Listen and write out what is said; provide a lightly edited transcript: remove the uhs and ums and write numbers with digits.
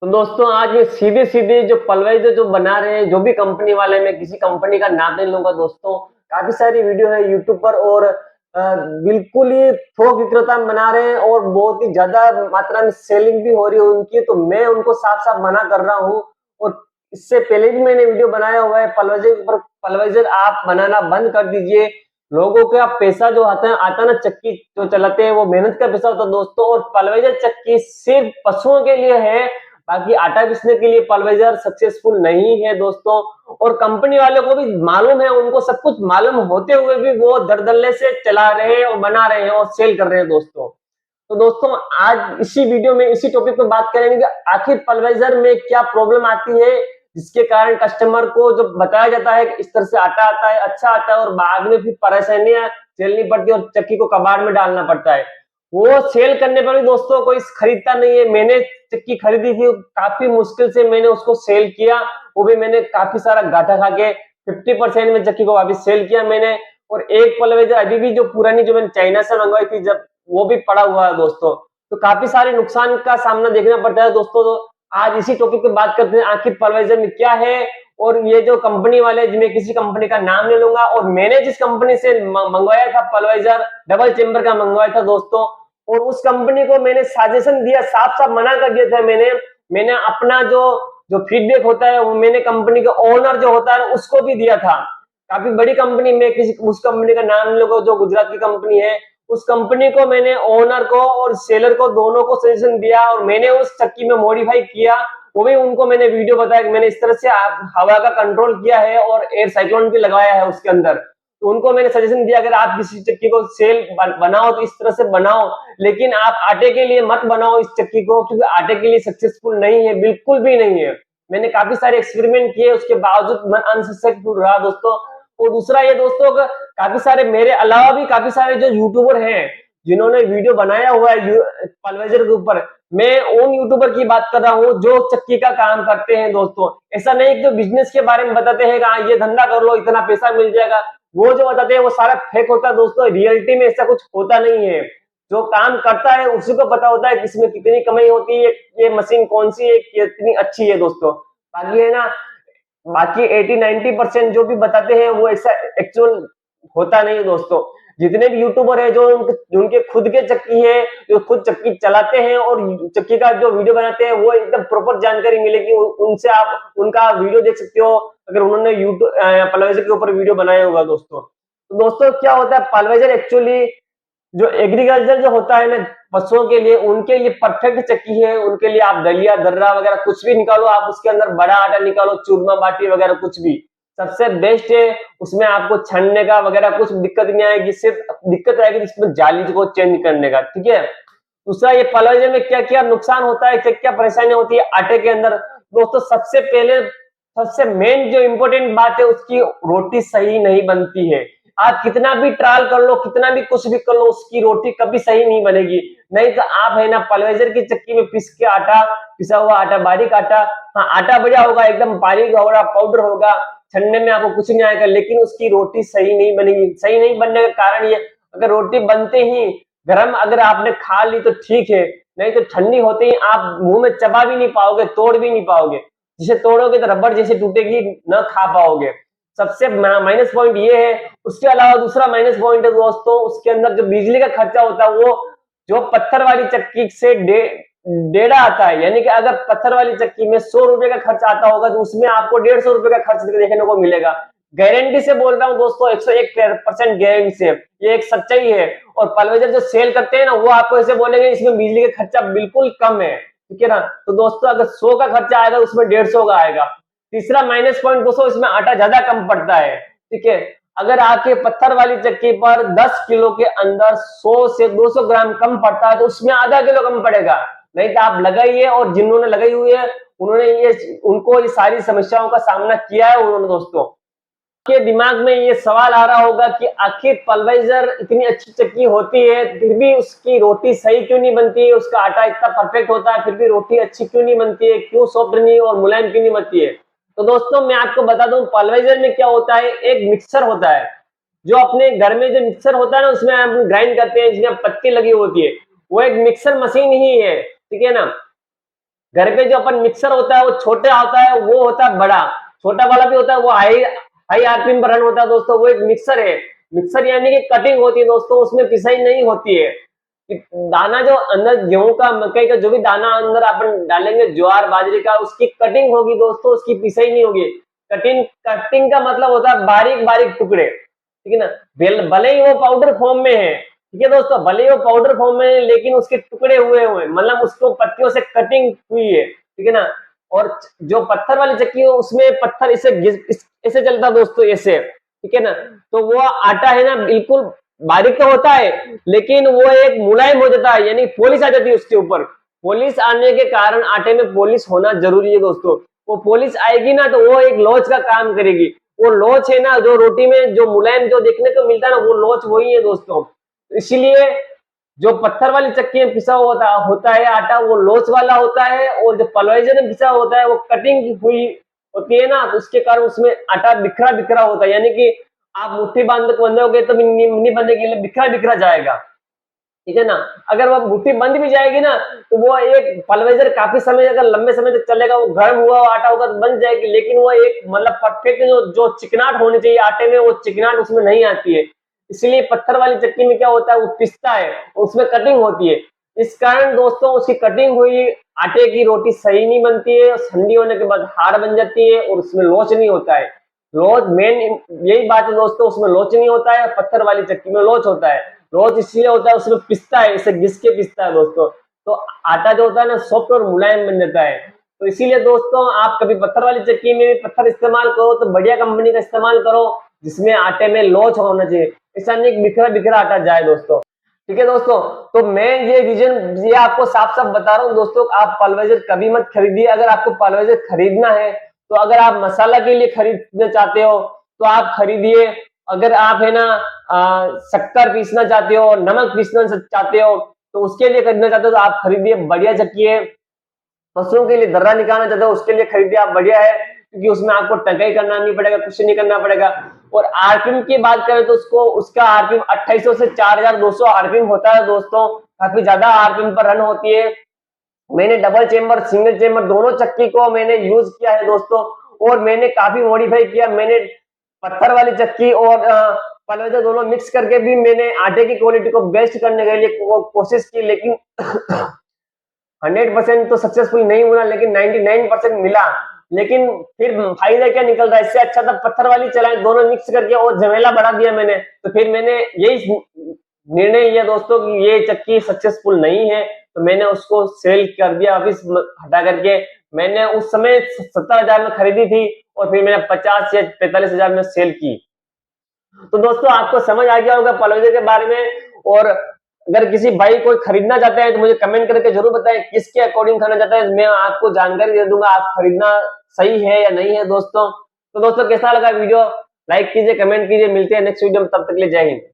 तो दोस्तों आज ये सीधे सीधे जो पलवाइजर जो बना रहे हैं जो भी कंपनी वाले, मैं किसी कंपनी का नाम नहीं लूंगा दोस्तों। काफी सारी वीडियो है यूट्यूब पर और बिल्कुल ही थोक विक्रेता बना रहे हैं और बहुत ही ज्यादा मात्रा में सेलिंग भी हो रही है उनकी। तो मैं उनको साफ साफ मना कर रहा हूँ। और इससे पहले भी मैंने वीडियो बनाया हुआ है पलवाइजर पर। पलवाइजर आप बनाना बंद कर दीजिए। लोगों का पैसा जो आता ना, चक्की जो चलाते हैं वो मेहनत का पैसा होता है दोस्तों। और पलवाइजर चक्की सिर्फ पशुओं के लिए है, बाकी आटा पीसने के लिए पल्वेजर सक्सेसफुल नहीं है दोस्तों। और कंपनी वालों को भी मालूम है, उनको सब कुछ मालूम होते हुए भी वो दरदल्ले से चला रहे हैं और बना रहे हैं और सेल कर रहे हैं दोस्तों। तो दोस्तों आज इसी वीडियो में इसी टॉपिक पे बात करेंगे कि आखिर पल्वेजर में क्या प्रॉब्लम आती है, जिसके कारण कस्टमर को जो बताया जाता है कि इस तरह से आटा आता है, अच्छा आता है, और बाद में फिर परेशानियां झेलनी पड़ती है और चक्की को कबाड़ में डालना पड़ता है। वो सेल करने पर भी दोस्तों कोई खरीदता नहीं है। मैंने चक्की खरीदी थी, काफी मुश्किल से मैंने उसको सेल किया, वो भी मैंने काफी सारा घाटा खा के 50% में चक्की को वापस सेल किया मैंने। और एक पलवेजर अभी भी जो पुरानी जो मैंने चाइना से मंगवाई थी जब, वो भी पड़ा हुआ है दोस्तों। तो काफी सारे नुकसान का सामना देखना पड़ता है दोस्तों। तो आज इसी टॉपिक पे बात करते हैं आखिर पलवेजर में क्या है। और ये जो कंपनी वाले, मैं किसी कंपनी का नाम नहीं लूंगा, और मैंने जिस कंपनी से मंगवाया था पलवेजर, डबल चेम्बर का मंगवाया था दोस्तों, और उस कंपनी को मैंने सजेशन दिया, साफ साफ मना कर दिया था मैंने। मैंने अपना जो जो फीडबैक होता है वो मैंने कंपनी के ओनर जो होता है उसको भी दिया था। काफी बड़ी कंपनी, मैं किसी उस कंपनी का नाम लोगो, जो गुजरात की कंपनी है, उस कंपनी को मैंने ओनर को और सेलर को दोनों को सजेशन दिया और मैंने उस चक्की में मॉडिफाई किया। वो भी उनको मैंने वीडियो बताया कि मैंने इस तरह से हवा का कंट्रोल किया है और एयर साइक्लोन भी लगाया है उसके अंदर। तो उनको मैंने सजेशन दिया अगर आप किसी चक्की को सेल बनाओ तो इस तरह से बनाओ, लेकिन आप आटे के लिए मत बनाओ इस चक्की को, क्योंकि आटे के लिए सक्सेसफुल नहीं है, बिल्कुल भी नहीं है। मैंने काफी सारे एक्सपेरिमेंट किए, उसके बावजूद मैं अनसक्सेसफुल रहा दोस्तों। और दूसरा ये दोस्तों, काफी सारे मेरे अलावा भी काफी सारे जो यूट्यूबर हैं जिन्होंने वीडियो बनाया हुआ है पलवेजर के ऊपर, मैं उन यूट्यूबर की बात कर रहा हूँ जो चक्की का काम करते हैं दोस्तों। ऐसा नहीं कि जो बिजनेस के बारे में बताते हैं कि ये धंधा कर लो इतना पैसा मिल जाएगा, वो जो बताते हैं वो सारा फेक होता है दोस्तों। रियलिटी में ऐसा कुछ होता नहीं है। जो काम करता है उसी को पता होता है कि इसमें कितनी कमाई होती है, ये मशीन कौन सी है, कितनी अच्छी है दोस्तों। बाकी है ना, बाकी 80-90% जो भी बताते हैं वो ऐसा एक्चुअल होता नहीं है दोस्तों। जितने भी यूट्यूबर है जो उनके खुद के चक्की है, जो खुद चक्की चलाते हैं और चक्की का जो वीडियो बनाते हैं, वो एकदम प्रॉपर जानकारी मिलेगी उनसे। आप उनका वीडियो देख सकते हो अगर उन्होंने यूट्यूब पलवेजर के ऊपर वीडियो बनाया होगा दोस्तों। तो दोस्तों क्या होता है, पलवेजर एक्चुअली जो एग्रीकल्चर जो होता है ना, पशुओं के लिए, उनके लिए परफेक्ट चक्की है। उनके लिए आप दलिया दर्रा वगैरह कुछ भी निकालो, आप उसके अंदर बड़ा आटा निकालो, चूरमा बाटी वगैरह कुछ भी सबसे बेस्ट है। उसमें आपको छनने का वगैरह कुछ दिक्कत नहीं आएगी, सिर्फ दिक्कत आएगी इसमें जाली को चेंज करने का, ठीक है। दूसरा, ये पलवेजर में क्या क्या नुकसान होता है, क्या क्या परेशानी होती है आटे के अंदर दोस्तों। सबसे पहले, सबसे मेन जो इंपॉर्टेंट बात है, उसकी रोटी सही नहीं बनती है। आप कितना भी ट्रायल कर लो, कितना भी कुछ भी कर लो, उसकी रोटी कभी सही नहीं बनेगी। नहीं तो आप है ना पलवेजर की चक्की में पीस के आटा, पिसा हुआ आटा, बारीक आटा, हाँ आटा बढ़िया होगा, एकदम बारीक होगा, पाउडर होगा, छन्ने में आपको कुछ नहीं आएगा, लेकिन उसकी रोटी सही नहीं बनेगी। सही नहीं बनने का कारण ये, अगर रोटी बनते ही गरम अगर आपने खा ली तो ठीक है, नहीं तो ठंडी होते ही आप मुंह में चबा भी नहीं पाओगे, तोड़ भी नहीं पाओगे। जिसे तोड़ोगे तो रबड़ जैसे टूटेगी, न खा पाओगे। सबसे माइनस पॉइंट ये है। उसके अलावा दूसरा माइनस पॉइंट है दोस्तों, उसके अंदर जो बिजली का खर्चा होता है, वो जो पत्थर वाली चक्की से डेढ़ा आता है। यानी कि अगर पत्थर वाली चक्की में 100 रुपए का खर्च आता होगा तो उसमें आपको 150 रुपए का खर्च देखने को मिलेगा। गारंटी से बोल रहा हूँ दोस्तों, 101% गारंटी से, ये एक सच्चाई है। और पलवेजर जो सेल करते हैं ना, वो आपको ऐसे बोलेंगे इसमें बिजली का खर्चा बिल्कुल कम है, ठीक है ना। तो दोस्तों अगर 100 का खर्चा आएगा उसमें 150 का आएगा। तीसरा माइनस पॉइंट दोस्तों, इसमें आटा ज्यादा कम पड़ता है, ठीक है। अगर आपके पत्थर वाली चक्की पर 10 किलो के अंदर 100 से 200 ग्राम कम पड़ता है तो उसमें आधा किलो कम पड़ेगा। नहीं तो आप लगाइए, और जिन्होंने लगाई हुई है उन्होंने उनको ये सारी समस्याओं का सामना किया है उन्होंने दोस्तों। के दिमाग में ये सवाल आ रहा होगा कि आखिर पलवेजर इतनी अच्छी चक्की होती है फिर भी उसकी रोटी सही क्यों नहीं बनती है, उसका आटा इतना परफेक्ट होता है फिर भी रोटी अच्छी क्यों नहीं बनती है, क्यों सॉफ्ट नहीं और मुलायम क्यों नहीं बनती है। तो दोस्तों मैं आपको बता दूं, पलवेजर में क्या होता है, एक मिक्सर होता है। जो अपने घर में जो मिक्सर होता है ना, उसमें हम ग्राइंड करते हैं, जिसमें पत्ती लगी होती है, वो एक मिक्सर मशीन ही है, ठीक है ना। घर पे जो अपन मिक्सर होता है वो छोटा होता है, वो होता है बड़ा, छोटा वाला भी होता है, वो हाई हाई आरपीएम पर रन होता है दोस्तों, वो एक मिक्सर है। मिक्सर यानी कि कटिंग होती है दोस्तों, उसमें पिसाई नहीं होती है। दाना जो अंदर गेहूं का, मकई का जो भी दाना अंदर अपन डालेंगे, ज्वार बाजरे का, उसकी कटिंग होगी दोस्तों, उसकी पिसाई नहीं होगी। कटिंग कटिंग का मतलब होता है बारीक बारीक टुकड़े, ठीक है ना। भले ही वो पाउडर फॉर्म में है, ठीक है दोस्तों, भले ही वो पाउडर फॉर्म में है, लेकिन उसके टुकड़े हुए हुए, मतलब उसको पत्तियों से कटिंग हुई है, ठीक है ना। और जो पत्थर वाली चक्की है उसमें पत्थर ऐसे चलता दोस्तों, ऐसे, ठीक है ना। तो वो आटा है ना बिल्कुल बारीक तो होता है, लेकिन वो एक मुलायम हो जाता है, यानी पॉलिश आ जाती है उसके ऊपर। पॉलिश आने के कारण आटे में पॉलिश होना जरूरी है दोस्तों। वो पॉलिश आएगी ना तो वो एक लोच का काम करेगी। वो लोच है ना, जो रोटी में जो मुलायम जो देखने को मिलता है ना, वो लोच वही है दोस्तों। इसीलिए जो पत्थर वाली चक्की में पिसा होता होता है आटा, वो लोच वाला होता है, और जो पल्वराइजर में पिसा होता है वो कटिंग हुई होती है ना, तो उसके कारण उसमें आटा बिखरा बिखरा होता है, यानी कि आप मुट्ठी बांधोगे तो नहीं बंधने के लिए बिखरा बिखरा जाएगा, ठीक है ना। अगर वो मुट्ठी बंद भी जाएगी ना, तो वो एक पल्वराइजर काफी समय, अगर लंबे समय तक चलेगा, वो गर्म हुआ आटा होगा तो बन जाएगी, लेकिन वो एक मतलब परफेक्ट जो चिकनाट होनी चाहिए आटे में, वो चिकनाट उसमें नहीं आती है। इसलिए पत्थर वाली चक्की में क्या होता है, वो पिसता है, उसमें कटिंग होती है। इस कारण दोस्तों उसकी कटिंग हुई आटे की रोटी सही नहीं बनती है, और ठंडी होने के बाद हार्ड बन जाती है, और उसमें लोच नहीं होता है। लोच मेन यही बात है दोस्तों, उसमें लोच नहीं होता है, पत्थर वाली चक्की में लोच होता है। लोच इसलिए होता है, उसमें पिसता है, इसे घिस के पिसता है दोस्तों। तो आटा जो होता है ना, सॉफ्ट और मुलायम बन जाता है। तो इसीलिए दोस्तों आप कभी पत्थर वाली चक्की में भी पत्थर इस्तेमाल करो तो बढ़िया कंपनी का इस्तेमाल करो, जिसमें आटे में लोच होना चाहिए, ऐसा नहीं बिखरा बिखरा आटा जाए दोस्तों, ठीक है दोस्तों। तो मैं ये रीजन ये आपको साफ साफ बता रहा हूँ दोस्तों, आप पल्वराइजर कभी मत खरीदिए। अगर आपको पल्वराइजर खरीदना है तो अगर आप मसाला के लिए खरीदना चाहते हो तो आप खरीदिए। अगर आप है ना शक्कर पीसना चाहते हो, नमक पीसना चाहते हो, तो उसके लिए खरीदना चाहते हो तो आप खरीदिए, बढ़िया चक्की है। पशुओं के लिए दर्रा निकालना चाहते हो उसके लिए खरीदिए आप, बढ़िया है, क्योंकि उसमें आपको टंकाई करना नहीं पड़ेगा, कुछ नहीं करना पड़ेगा। और आरपीएम की बात करें तो उसका आरपीएम 2800 से 4200 आरपीएम होता है दोस्तों, काफी ज्यादा आरपीएम पर रन होती है। मैंने डबल चेम्बर सिंगल चेम्बर दोनों चक्की को मैंने यूज किया है दोस्तों, और मैंने काफी मॉडिफाई किया। मैंने पत्थर वाली चक्की और पलवजा दोनों मिक्स करके भी मैंने आटे की क्वालिटी को बेस्ट करने के लिए कोशिश की, लेकिन 100% तो सक्सेसफुल नहीं हुआ, लेकिन 99% मिला। लेकिन फिर फायदा क्या निकल रहा है, इससे अच्छा था पत्थर वाली चलाएं, दोनों मिक्स करके, और झमेला बढ़ा दिया मैंने। तो फिर मैंने यही निर्णय लिया दोस्तों कि ये चक्की सक्सेसफुल नहीं है, तो मैंने उसको सेल कर दिया, वापिस हटा करके। मैंने उस समय 70,000 में खरीदी थी, और फिर मैंने 50 या 45,000 में सेल की। तो दोस्तों आपको समझ आ गया होगा पलवजे के बारे में। और अगर किसी भाई कोई खरीदना चाहते हैं तो मुझे कमेंट करके जरूर बताएं किसके अकॉर्डिंग खाना चाहता है, मैं आपको जानकारी दे दूंगा आप खरीदना सही है या नहीं है दोस्तों। तो दोस्तों कैसा लगा वीडियो, लाइक कीजिए, कमेंट कीजिए, मिलते हैं नेक्स्ट वीडियो में, तब तक के लिए जय हिंद।